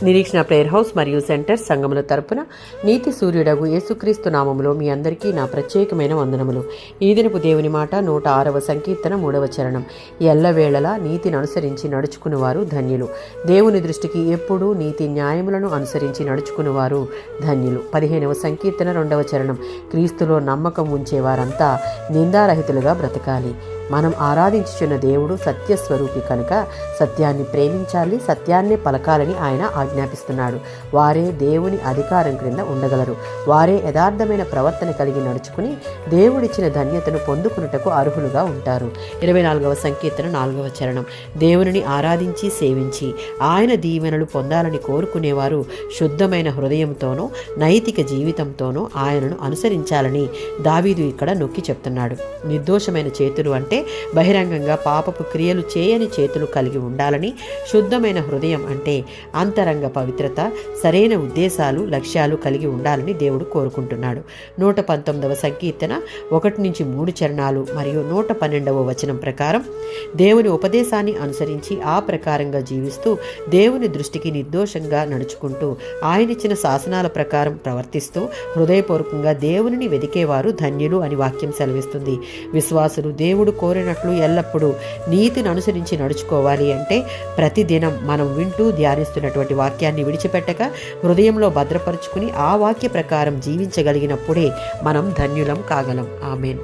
నిరీక్షణ prayer house మరియు centre సంఘముల తరపున నీతి సూర్యుడగు యేసుక్రీస్తు నామములో మీ అందరికీ నా ప్రత్యేకమైన వందనములు. ఈ దినపు దేవుని మాట 106వ సంకీర్తన 3వ చరణం. ఎల్లవేళలా నీతిని అనుసరించి నడుచుకునేవారు ధన్యులు. దేవుని దృష్టికి ఎప్పుడూ నీతి న్యాయములను అనుసరించి నడుచుకునేవారు ధన్యులు. 15వ సంకీర్తన 2వ చరణం. క్రీస్తులో నమ్మకం ఉంచేవారంతా నిందారహితులుగా బ్రతకాలి. మనం ఆరాధించుచున్న దేవుడు సత్యస్వరూపి కనుక సత్యాన్ని ప్రేమించాలి, సత్యాన్నే పలకాలని ఆయన ఆజ్ఞాపిస్తున్నాడు. వారే దేవుని అధికారం క్రింద ఉండగలరు. వారే యథార్థమైన ప్రవర్తన కలిగి నడుచుకుని దేవుడిచ్చిన ధన్యతను పొందుకున్నటకు అర్హులుగా ఉంటారు. 24వ సంకీర్తన 4వ చరణం. దేవునిని ఆరాధించి సేవించి ఆయన దీవెనలు పొందాలని కోరుకునేవారు శుద్ధమైన హృదయంతోనూ నైతిక జీవితంతోనూ ఆయనను అనుసరించాలని దావీదు ఇక్కడ నొక్కి చెప్తున్నాడు. నిర్దోషమైన చేతులు అంటే బహిరంగంగా పాపపు క్రియలు చేయని చేతులు కలిగి ఉండాలని, శుద్ధమైన హృదయం అంటే అంతరంగ పవిత్రత, సరైన ఉద్దేశాలు, లక్ష్యాలు కలిగి ఉండాలని దేవుడు కోరుకుంటున్నాడు. 119వ సంకీర్తన 1-3 చరణాలు మరియు 112వ వచనం ప్రకారం దేవుని ఉపదేశాన్ని అనుసరించి ఆ ప్రకారంగా జీవిస్తూ దేవుని దృష్టికి నిర్దోషంగా నడుచుకుంటూ ఆయనిచ్చిన శాసనాల ప్రకారం ప్రవర్తిస్తూ హృదయపూర్వకంగా దేవునిని వెదికేవారు ధన్యులు అని వాక్యం సెలవిస్తుంది. విశ్వాసులు దేవుడు కోరినట్లు ఎల్లప్పుడూ నీతిని అనుసరించి నడుచుకోవాలి అంటే ప్రతిదినం మనం వింటూ ధ్యానిస్తున్నటువంటి వాక్యాన్ని విడిచిపెట్టక హృదయంలో భద్రపరుచుకుని ఆ వాక్య ప్రకారం జీవించగలిగినప్పుడే మనం ధన్యులం కాగలం. ఆమేన్.